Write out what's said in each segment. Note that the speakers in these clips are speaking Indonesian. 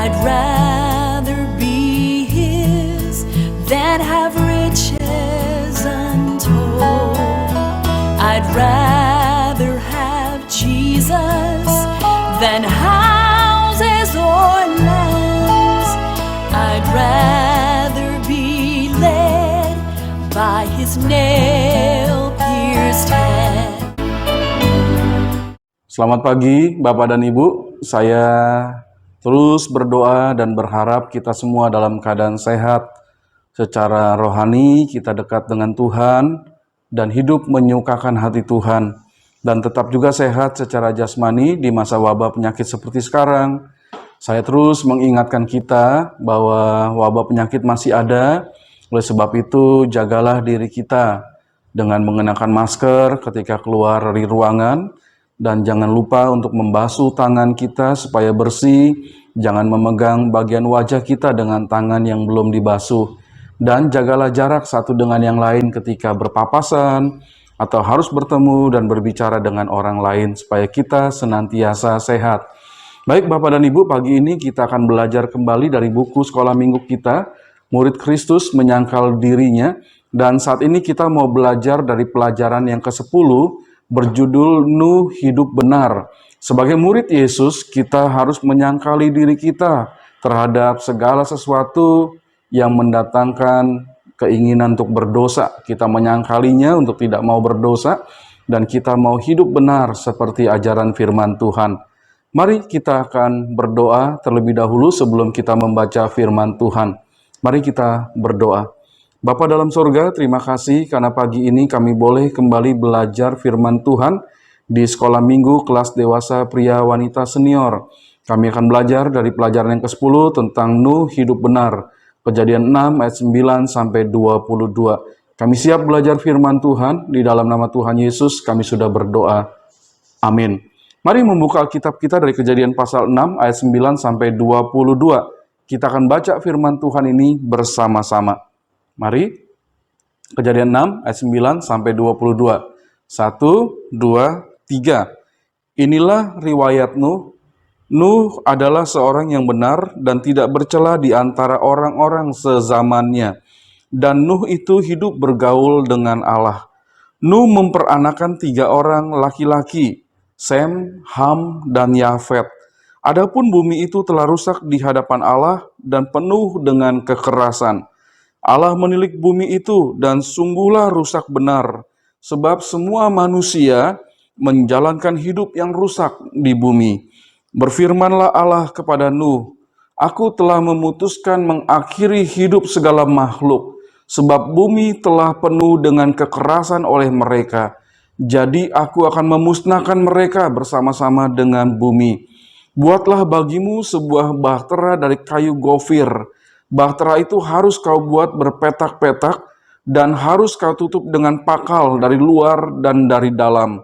I'd rather be his than have riches untold. I'd rather have Jesus than houses or lands. I'd rather be led by his nail-pierced hand. Selamat pagi Bapak dan Ibu, saya terus berdoa dan berharap kita semua dalam keadaan sehat. Secara rohani kita dekat dengan Tuhan dan hidup menyukakan hati Tuhan. Dan tetap juga sehat secara jasmani di masa wabah penyakit seperti sekarang. Saya terus mengingatkan kita bahwa wabah penyakit masih ada. Oleh sebab itu jagalah diri kita dengan mengenakan masker ketika keluar dari ruangan. Dan jangan lupa untuk membasuh tangan kita supaya bersih. Jangan memegang bagian wajah kita dengan tangan yang belum dibasuh. Dan jagalah jarak satu dengan yang lain ketika berpapasan atau harus bertemu dan berbicara dengan orang lain supaya kita senantiasa sehat. Baik Bapak dan Ibu, pagi ini kita akan belajar kembali dari buku sekolah minggu kita, Murid Kristus Menyangkal Dirinya. Dan saat ini kita mau belajar dari pelajaran yang ke-10, berjudul Nuh Hidup Benar. Sebagai murid Yesus, kita harus menyangkali diri kita terhadap segala sesuatu yang mendatangkan keinginan untuk berdosa. Kita menyangkalinya untuk tidak mau berdosa, dan kita mau hidup benar seperti ajaran firman Tuhan. Mari kita akan berdoa terlebih dahulu sebelum kita membaca firman Tuhan. Mari kita berdoa. Bapa dalam sorga, terima kasih karena pagi ini kami boleh kembali belajar firman Tuhan di sekolah minggu kelas dewasa pria wanita senior. Kami akan belajar dari pelajaran yang ke-10 tentang Nuh Hidup Benar, Kejadian 6 ayat 9 sampai 22. Kami siap belajar firman Tuhan, di dalam nama Tuhan Yesus kami sudah berdoa. Amin. Mari membuka Alkitab kita dari Kejadian pasal 6 ayat 9 sampai 22. Kita akan baca firman Tuhan ini bersama-sama. Mari, Kejadian 6 ayat 9 sampai 22. 1, 2, 3. Inilah riwayat Nuh. Nuh adalah seorang yang benar dan tidak bercela di antara orang-orang sezamannya. Dan Nuh itu hidup bergaul dengan Allah. Nuh memperanakan 3 orang laki-laki, Sem, Ham, dan Yafet. Adapun bumi itu telah rusak di hadapan Allah dan penuh dengan kekerasan. Allah menilik bumi itu dan sungguhlah rusak benar, sebab semua manusia menjalankan hidup yang rusak di bumi. Berfirmanlah Allah kepada Nuh, Aku telah memutuskan mengakhiri hidup segala makhluk, sebab bumi telah penuh dengan kekerasan oleh mereka. Jadi aku akan memusnahkan mereka bersama-sama dengan bumi. Buatlah bagimu sebuah bahtera dari kayu gofir. Bahtera itu harus kau buat berpetak-petak dan harus kau tutup dengan pakal dari luar dan dari dalam.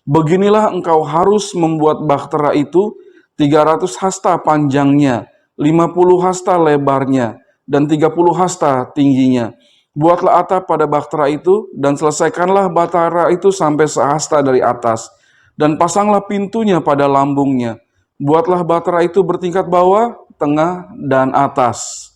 Beginilah engkau harus membuat bahtera itu, 300 hasta panjangnya, 50 hasta lebarnya, dan 30 hasta tingginya. Buatlah atap pada bahtera itu dan selesaikanlah bahtera itu sampai sehasta dari atas. Dan pasanglah pintunya pada lambungnya. Buatlah bahtera itu bertingkat bawah, tengah, dan atas.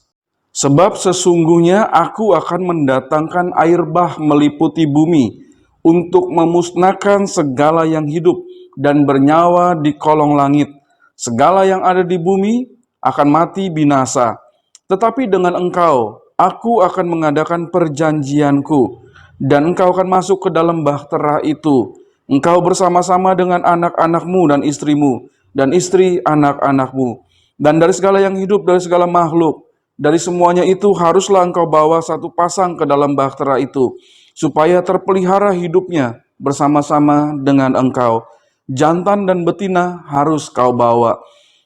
Sebab sesungguhnya aku akan mendatangkan air bah meliputi bumi untuk memusnahkan segala yang hidup dan bernyawa di kolong langit. Segala yang ada di bumi akan mati binasa. Tetapi dengan engkau, aku akan mengadakan perjanjianku, dan engkau akan masuk ke dalam bahtera itu. Engkau bersama-sama dengan anak-anakmu dan istrimu, dan istri anak-anakmu. Dan dari segala yang hidup, dari segala makhluk, dari semuanya itu haruslah engkau bawa satu pasang ke dalam bahtera itu, supaya terpelihara hidupnya bersama-sama dengan engkau. Jantan dan betina harus kau bawa.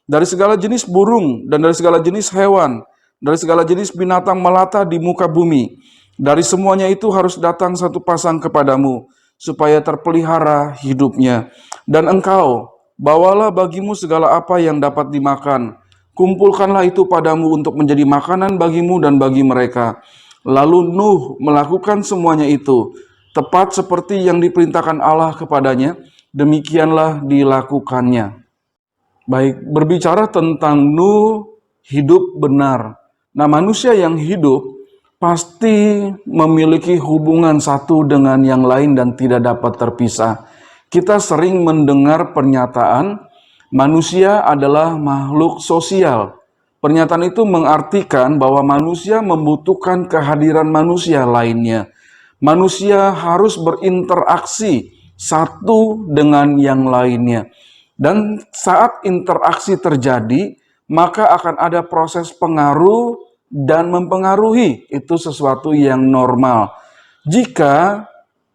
Dari segala jenis burung dan dari segala jenis hewan, dari segala jenis binatang melata di muka bumi, dari semuanya itu harus datang satu pasang kepadamu, supaya terpelihara hidupnya. Dan engkau, bawalah bagimu segala apa yang dapat dimakan. Kumpulkanlah itu padamu untuk menjadi makanan bagimu dan bagi mereka. Lalu Nuh melakukan semuanya itu, tepat seperti yang diperintahkan Allah kepadanya, demikianlah dilakukannya. Baik, berbicara tentang Nuh hidup benar. Nah, manusia yang hidup pasti memiliki hubungan satu dengan yang lain dan tidak dapat terpisah. Kita sering mendengar pernyataan manusia adalah makhluk sosial. Pernyataan itu mengartikan bahwa manusia membutuhkan kehadiran manusia lainnya. Manusia harus berinteraksi satu dengan yang lainnya. Dan saat interaksi terjadi, maka akan ada proses pengaruh dan mempengaruhi. Itu sesuatu yang normal. Jika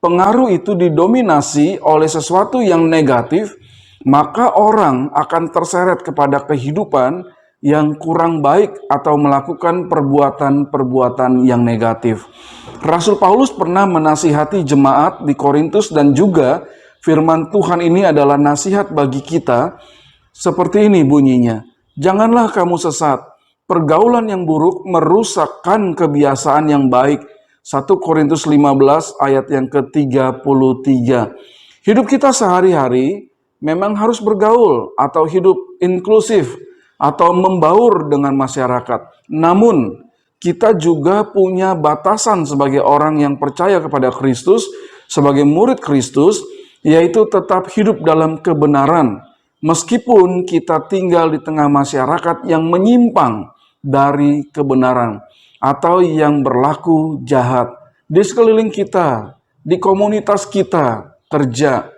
pengaruh itu didominasi oleh sesuatu yang negatif, maka orang akan terseret kepada kehidupan yang kurang baik atau melakukan perbuatan-perbuatan yang negatif. Rasul Paulus pernah menasihati jemaat di Korintus dan juga firman Tuhan ini adalah nasihat bagi kita. Seperti ini bunyinya, janganlah kamu sesat, pergaulan yang buruk merusakkan kebiasaan yang baik. 1 Korintus 15 ayat yang ke-33. Hidup kita sehari-hari memang harus bergaul atau hidup inklusif atau membaur dengan masyarakat. Namun, kita juga punya batasan sebagai orang yang percaya kepada Kristus, sebagai murid Kristus, yaitu tetap hidup dalam kebenaran. Meskipun kita tinggal di tengah masyarakat yang menyimpang dari kebenaran atau yang berlaku jahat. Di sekeliling kita, di komunitas kita, kerja,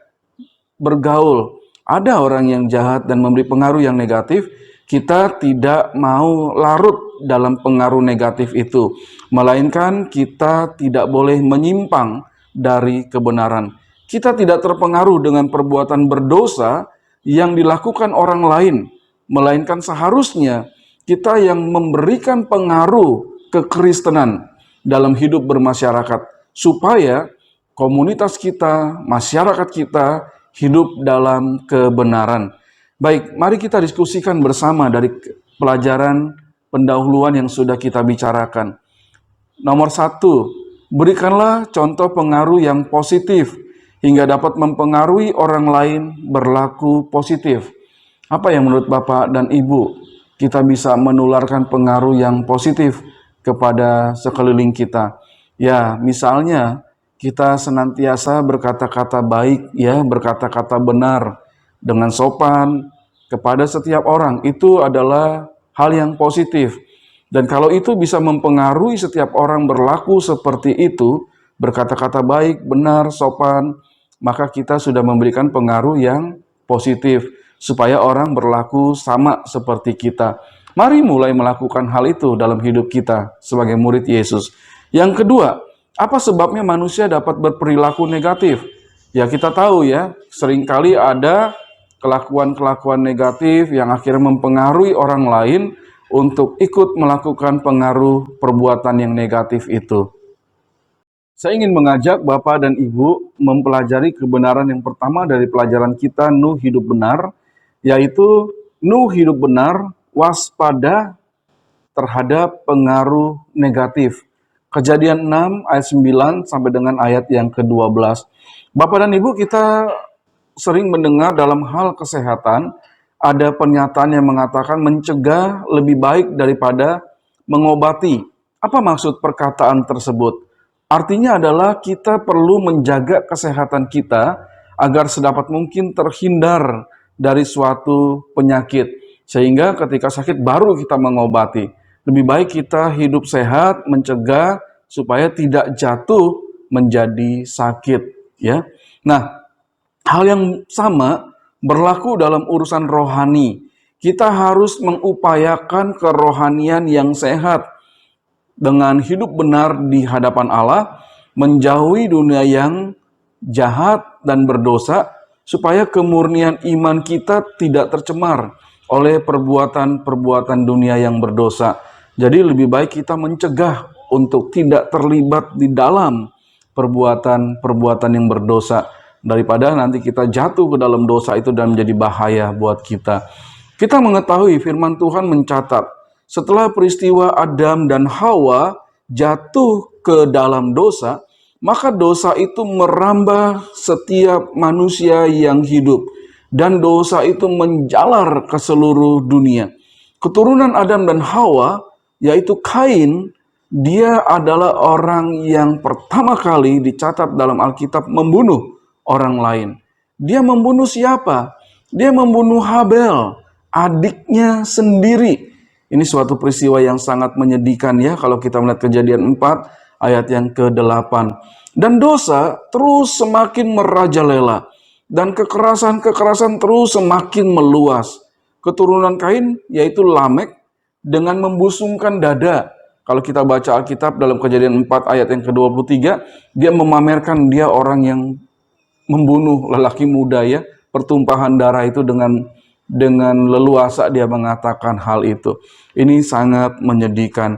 bergaul, ada orang yang jahat dan memberi pengaruh yang negatif. Kita tidak mau larut dalam pengaruh negatif itu, melainkan kita tidak boleh menyimpang dari kebenaran. Kita tidak terpengaruh dengan perbuatan berdosa yang dilakukan orang lain, melainkan seharusnya kita yang memberikan pengaruh kekristenan dalam hidup bermasyarakat, supaya komunitas kita, masyarakat kita hidup dalam kebenaran. Baik, mari kita diskusikan bersama dari pelajaran pendahuluan yang sudah kita bicarakan. Nomor 1, berikanlah contoh pengaruh yang positif hingga dapat mempengaruhi orang lain berlaku positif. Apa yang menurut Bapak dan Ibu kita bisa menularkan pengaruh yang positif kepada sekeliling kita? Ya, misalnya kita senantiasa berkata-kata baik, ya, berkata-kata benar dengan sopan kepada setiap orang. Itu adalah hal yang positif. Dan kalau itu bisa mempengaruhi setiap orang berlaku seperti itu, berkata-kata baik, benar, sopan, maka kita sudah memberikan pengaruh yang positif supaya orang berlaku sama seperti kita. Mari mulai melakukan hal itu dalam hidup kita sebagai murid Yesus. Yang kedua, apa sebabnya manusia dapat berperilaku negatif? Ya, kita tahu ya, seringkali ada kelakuan-kelakuan negatif yang akhirnya mempengaruhi orang lain untuk ikut melakukan pengaruh perbuatan yang negatif itu. Saya ingin mengajak Bapak dan Ibu mempelajari kebenaran yang pertama dari pelajaran kita Nuh hidup benar, yaitu Nuh hidup benar waspada terhadap pengaruh negatif. Kejadian 6 ayat 9 sampai dengan ayat yang ke-12. Bapak dan Ibu, kita sering mendengar dalam hal kesehatan, ada pernyataan yang mengatakan mencegah lebih baik daripada mengobati. Apa maksud perkataan tersebut? Artinya adalah kita perlu menjaga kesehatan kita agar sedapat mungkin terhindar dari suatu penyakit. Sehingga ketika sakit baru kita mengobati. Lebih baik kita hidup sehat, mencegah supaya tidak jatuh menjadi sakit. Ya. Nah, hal yang sama berlaku dalam urusan rohani. Kita harus mengupayakan kerohanian yang sehat dengan hidup benar di hadapan Allah, menjauhi dunia yang jahat dan berdosa, supaya kemurnian iman kita tidak tercemar oleh perbuatan-perbuatan dunia yang berdosa. Jadi lebih baik kita mencegah untuk tidak terlibat di dalam perbuatan-perbuatan yang berdosa, daripada nanti kita jatuh ke dalam dosa itu dan menjadi bahaya buat kita. Kita mengetahui firman Tuhan mencatat, setelah peristiwa Adam dan Hawa jatuh ke dalam dosa, maka dosa itu merambah setiap manusia yang hidup. Dan dosa itu menjalar ke seluruh dunia. Keturunan Adam dan Hawa, yaitu Kain, dia adalah orang yang pertama kali dicatat dalam Alkitab membunuh orang lain. Dia membunuh siapa? Dia membunuh Habel, adiknya sendiri. Ini suatu peristiwa yang sangat menyedihkan ya kalau kita melihat Kejadian 4 ayat yang ke-8. Dan dosa terus semakin merajalela dan kekerasan-kekerasan terus semakin meluas. Keturunan Kain yaitu Lamek dengan membusungkan dada. Kalau kita baca Alkitab dalam Kejadian 4 ayat yang ke-23, dia memamerkan dia orang yang membunuh lelaki muda ya, pertumpahan darah itu dengan leluasa dia mengatakan hal itu. Ini sangat menyedihkan.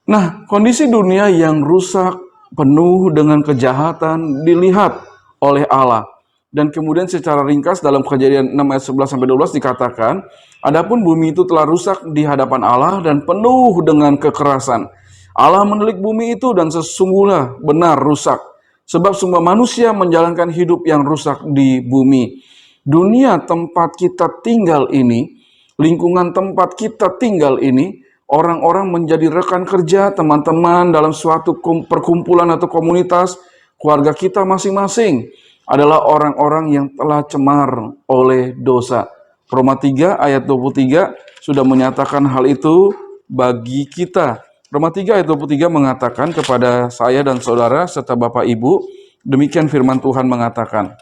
Nah, kondisi dunia yang rusak, penuh dengan kejahatan dilihat oleh Allah. Dan kemudian secara ringkas dalam Kejadian 6 ayat 11-12 dikatakan, adapun bumi itu telah rusak di hadapan Allah dan penuh dengan kekerasan. Allah menelik bumi itu dan sesungguhnya benar rusak. Sebab semua manusia menjalankan hidup yang rusak di bumi. Dunia tempat kita tinggal ini, lingkungan tempat kita tinggal ini, orang-orang menjadi rekan kerja, teman-teman dalam suatu perkumpulan atau komunitas, keluarga kita masing-masing adalah orang-orang yang telah cemar oleh dosa. Roma 3 ayat 23 sudah menyatakan hal itu bagi kita. Roma 3 ayat 23 mengatakan kepada saya dan saudara serta Bapak Ibu, demikian firman Tuhan mengatakan.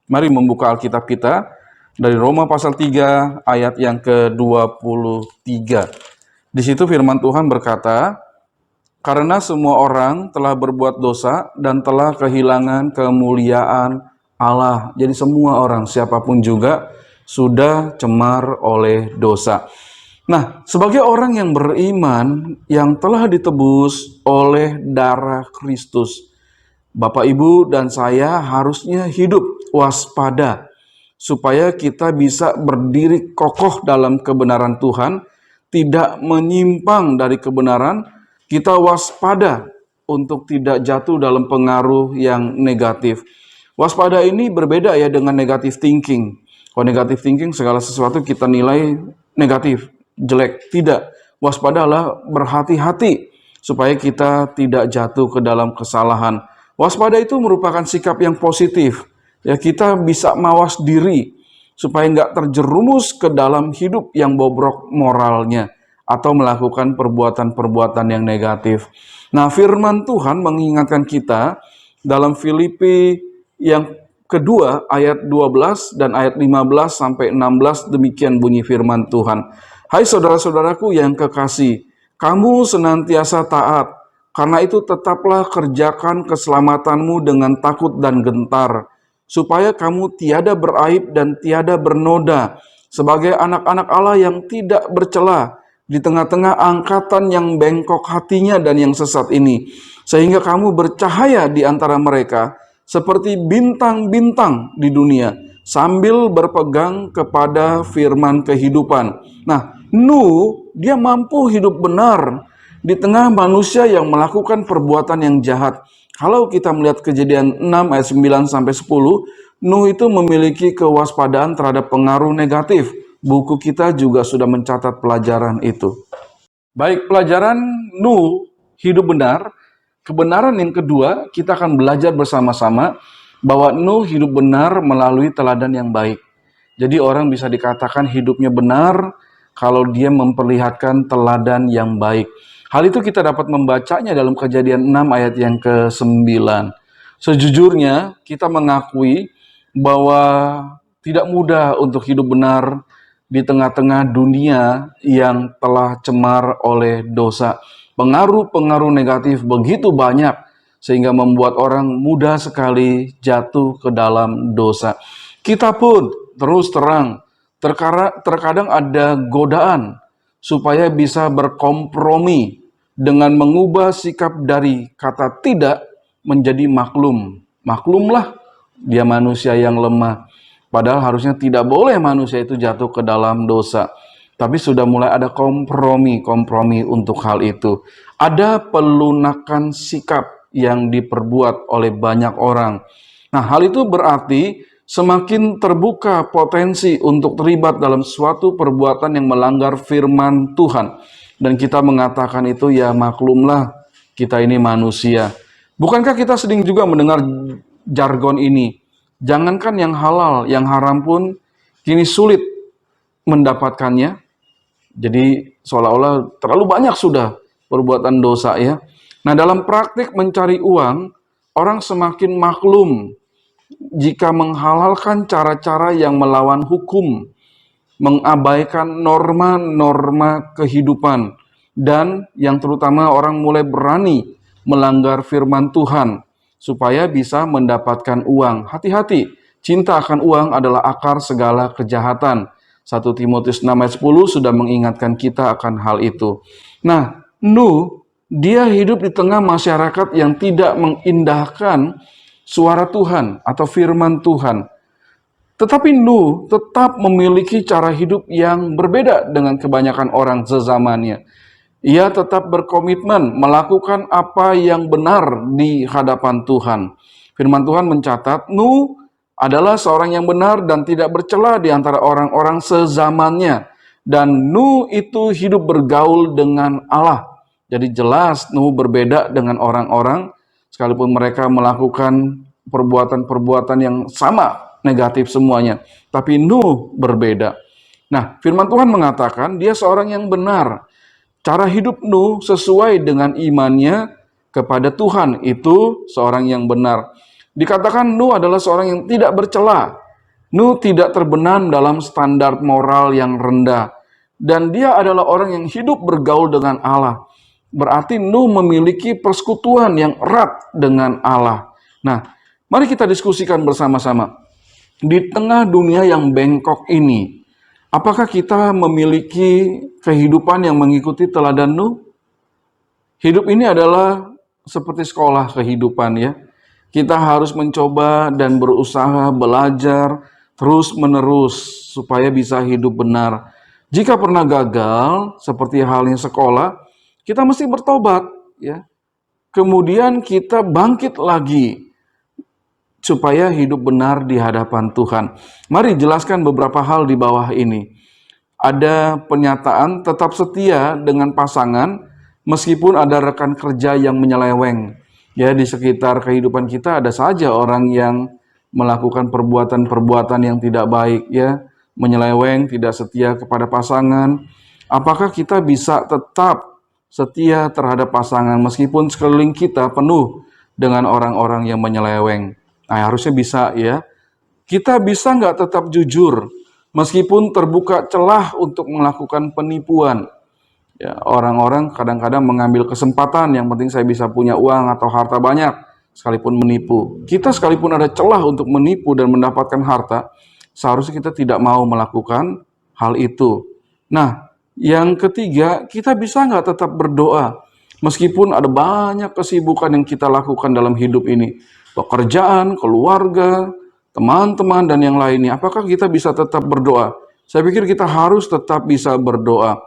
Mari membuka Alkitab kita dari Roma pasal 3 ayat yang ke-23. Di situ firman Tuhan berkata, karena semua orang telah berbuat dosa dan telah kehilangan kemuliaan Allah. Jadi semua orang, siapapun juga, sudah cemar oleh dosa. Nah, sebagai orang yang beriman, yang telah ditebus oleh darah Kristus, Bapak, Ibu, dan saya harusnya hidup waspada, supaya kita bisa berdiri kokoh dalam kebenaran Tuhan, tidak menyimpang dari kebenaran. Kita waspada untuk tidak jatuh dalam pengaruh yang negatif. Waspada ini berbeda ya dengan negative thinking. Kalau negative thinking segala sesuatu kita nilai negatif, jelek. Tidak. Waspada adalah berhati-hati supaya kita tidak jatuh ke dalam kesalahan. Waspada itu merupakan sikap yang positif. Ya, kita bisa mawas diri supaya nggak terjerumus ke dalam hidup yang bobrok moralnya atau melakukan perbuatan-perbuatan yang negatif. Nah, firman Tuhan mengingatkan kita dalam Filipi yang kedua ayat 12 dan ayat 15 sampai 16, demikian bunyi firman Tuhan. Hai saudara-saudaraku yang kekasih, kamu senantiasa taat, karena itu tetaplah kerjakan keselamatanmu dengan takut dan gentar, supaya kamu tiada beraib dan tiada bernoda, sebagai anak-anak Allah yang tidak bercela, di tengah-tengah angkatan yang bengkok hatinya dan yang sesat ini, sehingga kamu bercahaya di antara mereka seperti bintang-bintang di dunia, sambil berpegang kepada firman kehidupan. Nah, Nuh, dia mampu hidup benar di tengah manusia yang melakukan perbuatan yang jahat. Kalau kita melihat Kejadian 6 ayat 9-10, Nuh itu memiliki kewaspadaan terhadap pengaruh negatif. Buku kita juga sudah mencatat pelajaran itu. Baik, pelajaran Nuh hidup benar. Kebenaran yang kedua, kita akan belajar bersama-sama bahwa Nuh hidup benar melalui teladan yang baik. Jadi orang bisa dikatakan hidupnya benar kalau dia memperlihatkan teladan yang baik. Hal itu kita dapat membacanya dalam Kejadian 6 ayat yang ke-9. Sejujurnya kita mengakui bahwa tidak mudah untuk hidup benar di tengah-tengah dunia yang telah cemar oleh dosa. Pengaruh-pengaruh negatif begitu banyak sehingga membuat orang mudah sekali jatuh ke dalam dosa. Kita pun terus terang, terkadang ada godaan supaya bisa berkompromi dengan mengubah sikap dari kata tidak menjadi maklum. Maklumlah, dia manusia yang lemah. Padahal harusnya tidak boleh manusia itu jatuh ke dalam dosa. Tapi sudah mulai ada kompromi untuk hal itu. Ada pelunakan sikap yang diperbuat oleh banyak orang. Nah, hal itu berarti semakin terbuka potensi untuk terlibat dalam suatu perbuatan yang melanggar firman Tuhan. Dan kita mengatakan itu, ya maklumlah, kita ini manusia. Bukankah kita sering juga mendengar jargon ini? Jangankan yang halal, yang haram pun kini sulit mendapatkannya. Jadi seolah-olah terlalu banyak sudah perbuatan dosa ya. Nah, dalam praktik mencari uang, orang semakin maklum jika menghalalkan cara-cara yang melawan hukum, mengabaikan norma-norma kehidupan, dan yang terutama orang mulai berani melanggar firman Tuhan supaya bisa mendapatkan uang. Hati-hati, cinta akan uang adalah akar segala kejahatan. 1 Timotius 6 ayat 10 sudah mengingatkan kita akan hal itu. Nah, Nuh, dia hidup di tengah masyarakat yang tidak mengindahkan suara Tuhan atau firman Tuhan. Tetapi Nuh tetap memiliki cara hidup yang berbeda dengan kebanyakan orang sezamannya. Ia tetap berkomitmen melakukan apa yang benar di hadapan Tuhan. Firman Tuhan mencatat, Nuh adalah seorang yang benar dan tidak bercela di antara orang-orang sezamannya. Dan Nuh itu hidup bergaul dengan Allah. Jadi jelas Nuh berbeda dengan orang-orang, sekalipun mereka melakukan perbuatan-perbuatan yang sama, negatif semuanya. Tapi Nuh berbeda. Nah, firman Tuhan mengatakan dia seorang yang benar. Cara hidup Nuh sesuai dengan imannya kepada Tuhan, itu seorang yang benar. Dikatakan Nuh adalah seorang yang tidak bercela. Nuh tidak terbenam dalam standar moral yang rendah. Dan dia adalah orang yang hidup bergaul dengan Allah. Berarti Nuh memiliki persekutuan yang erat dengan Allah. Nah, mari kita diskusikan bersama-sama. Di tengah dunia yang bengkok ini, apakah kita memiliki kehidupan yang mengikuti teladan Nuh? Hidup ini adalah seperti sekolah kehidupan ya. Kita harus mencoba dan berusaha belajar terus-menerus supaya bisa hidup benar. Jika pernah gagal, seperti halnya sekolah, kita mesti bertobat ya. Kemudian kita bangkit lagi supaya hidup benar di hadapan Tuhan. Mari jelaskan beberapa hal di bawah ini. Ada pernyataan tetap setia dengan pasangan meskipun ada rekan kerja yang menyeleweng. Ya, di sekitar kehidupan kita ada saja orang yang melakukan perbuatan-perbuatan yang tidak baik ya, menyeleweng, tidak setia kepada pasangan. Apakah kita bisa tetap setia terhadap pasangan meskipun sekeliling kita penuh dengan orang-orang yang menyeleweng? Nah, harusnya bisa ya. Kita bisa nggak tetap jujur meskipun terbuka celah untuk melakukan penipuan? Ya, orang-orang kadang-kadang mengambil kesempatan, yang penting saya bisa punya uang atau harta banyak, sekalipun menipu. Kita sekalipun ada celah untuk menipu dan mendapatkan harta, seharusnya kita tidak mau melakukan hal itu. Nah, yang ketiga, kita bisa nggak tetap berdoa, meskipun ada banyak kesibukan yang kita lakukan dalam hidup ini, pekerjaan, keluarga, teman-teman, dan yang lainnya. Apakah kita bisa tetap berdoa? Saya pikir kita harus tetap bisa berdoa.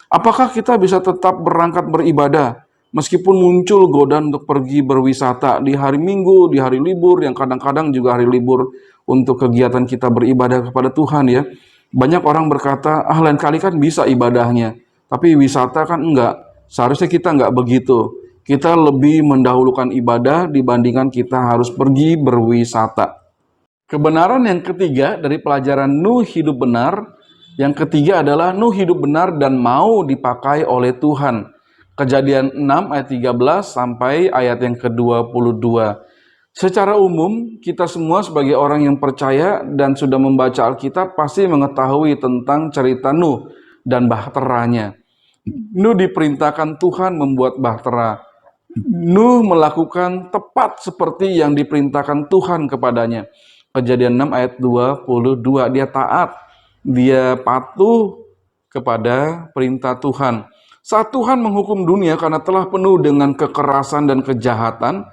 Apakah kita bisa tetap berangkat beribadah meskipun muncul godaan untuk pergi berwisata di hari Minggu, di hari libur, yang kadang-kadang juga hari libur untuk kegiatan kita beribadah kepada Tuhan ya. Banyak orang berkata, lain kali kan bisa ibadahnya, tapi wisata kan enggak. Seharusnya kita enggak begitu. Kita lebih mendahulukan ibadah dibandingkan kita harus pergi berwisata. Kebenaran yang ketiga dari pelajaran Nuh hidup benar, yang ketiga adalah Nuh hidup benar dan mau dipakai oleh Tuhan. Kejadian 6 ayat 13 sampai ayat yang ke-22. Secara umum, kita semua sebagai orang yang percaya dan sudah membaca Alkitab pasti mengetahui tentang cerita Nuh dan bahteranya. Nuh diperintahkan Tuhan membuat bahtera. Nuh melakukan tepat seperti yang diperintahkan Tuhan kepadanya. Kejadian 6 ayat 22, dia taat. Dia patuh kepada perintah Tuhan. Saat Tuhan menghukum dunia karena telah penuh dengan kekerasan dan kejahatan,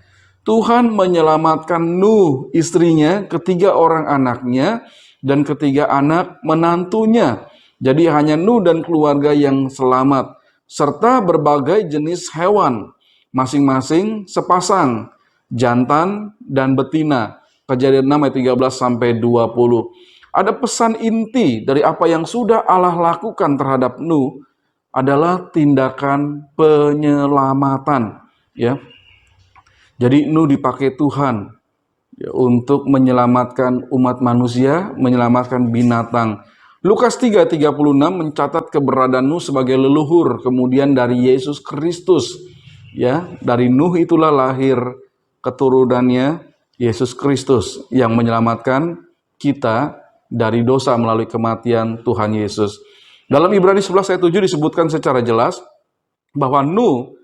Tuhan menyelamatkan Nuh, istrinya, ketiga orang anaknya, dan ketiga anak menantunya. Jadi hanya Nuh dan keluarga yang selamat, serta berbagai jenis hewan, masing-masing sepasang, jantan dan betina. Kejadian 6 ayat 13 sampai 20. Ada pesan inti dari apa yang sudah Allah lakukan terhadap Nuh adalah tindakan penyelamatan, ya. Jadi Nuh dipakai Tuhan ya, untuk menyelamatkan umat manusia, menyelamatkan binatang. Lukas 3:36 mencatat keberadaan Nuh sebagai leluhur kemudian dari Yesus Kristus. Ya, dari Nuh itulah lahir keturunannya Yesus Kristus yang menyelamatkan kita dari dosa melalui kematian Tuhan Yesus. Dalam Ibrani 11 ayat 7 disebutkan secara jelas bahwa Nuh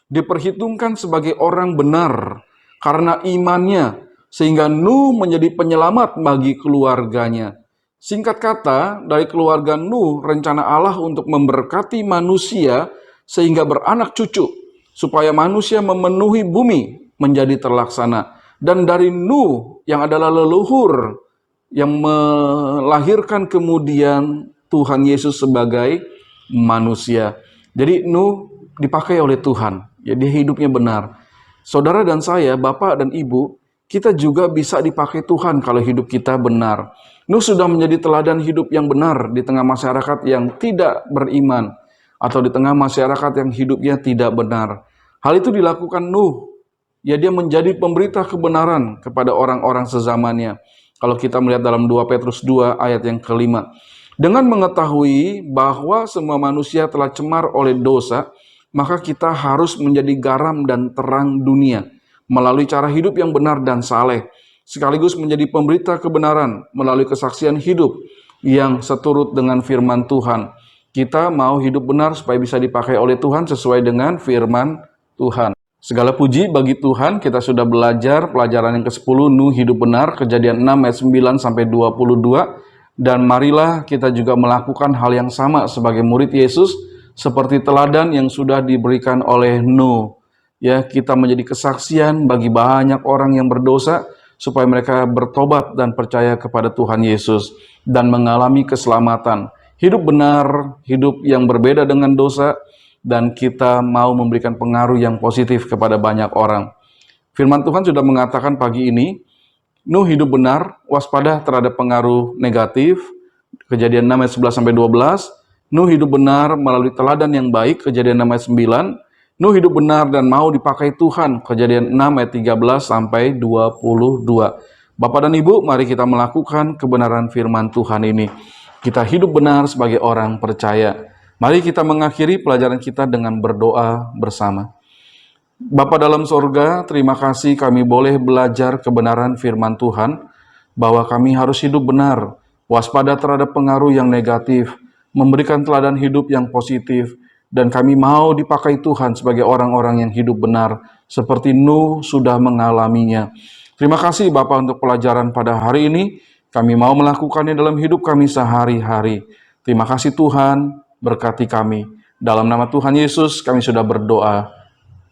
diperhitungkan sebagai orang benar karena imannya, sehingga Nuh menjadi penyelamat bagi keluarganya. Singkat kata, dari keluarga Nuh, rencana Allah untuk memberkati manusia sehingga beranak cucu, supaya manusia memenuhi bumi menjadi terlaksana. Dan dari Nuh yang adalah leluhur yang melahirkan kemudian Tuhan Yesus sebagai manusia. Jadi Nuh dipakai oleh Tuhan, jadi hidupnya benar. Saudara dan saya, Bapak dan Ibu, kita juga bisa dipakai Tuhan kalau hidup kita benar. Nuh sudah menjadi teladan hidup yang benar di tengah masyarakat yang tidak beriman, atau di tengah masyarakat yang hidupnya tidak benar. Hal itu dilakukan Nuh. Ya, dia menjadi pemberita kebenaran kepada orang-orang sezamannya. Kalau kita melihat dalam 2 Petrus 2 ayat yang kelima. Dengan mengetahui bahwa semua manusia telah cemar oleh dosa, maka kita harus menjadi garam dan terang dunia melalui cara hidup yang benar dan saleh, sekaligus menjadi pemberita kebenaran melalui kesaksian hidup yang seturut dengan firman Tuhan. Kita mau hidup benar supaya bisa dipakai oleh Tuhan sesuai dengan firman Tuhan. Segala puji bagi Tuhan, kita sudah belajar pelajaran yang ke-10, Nuh hidup benar, Kejadian 6 ayat 9 sampai 22. Dan marilah kita juga melakukan hal yang sama sebagai murid Yesus, seperti teladan yang sudah diberikan oleh Nuh. Ya, kita menjadi kesaksian bagi banyak orang yang berdosa, supaya mereka bertobat dan percaya kepada Tuhan Yesus, dan mengalami keselamatan. Hidup benar, hidup yang berbeda dengan dosa, dan kita mau memberikan pengaruh yang positif kepada banyak orang. Firman Tuhan sudah mengatakan pagi ini, Nuh hidup benar, waspada terhadap pengaruh negatif, Kejadian 6 ayat 11 sampai 12. Nuh hidup benar melalui teladan yang baik, Kejadian 6 ayat 9. Nuh hidup benar dan mau dipakai Tuhan, Kejadian 6 ayat 13 sampai 22. Bapak dan Ibu, mari kita melakukan kebenaran firman Tuhan ini. Kita hidup benar sebagai orang percaya. Mari kita mengakhiri pelajaran kita dengan berdoa bersama. Bapa dalam sorga, terima kasih kami boleh belajar kebenaran firman Tuhan, bahwa kami harus hidup benar, waspada terhadap pengaruh yang negatif, memberikan teladan hidup yang positif, dan kami mau dipakai Tuhan sebagai orang-orang yang hidup benar, seperti Nuh sudah mengalaminya. Terima kasih Bapa untuk pelajaran pada hari ini, kami mau melakukannya dalam hidup kami sehari-hari. Terima kasih Tuhan, berkati kami. Dalam nama Tuhan Yesus kami sudah berdoa.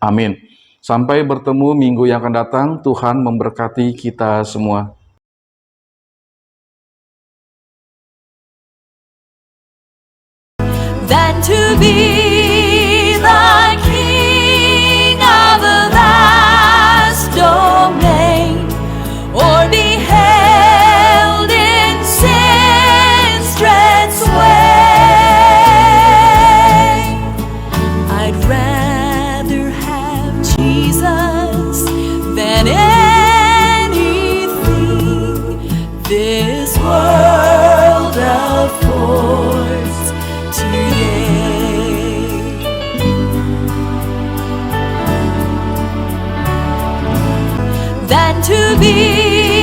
Amin. Sampai bertemu minggu yang akan datang. Tuhan memberkati kita semua. Than to be the king of a vast domain, or be held in sin's dread sway. I'd rather have Jesus than anything this world affords today. Than to be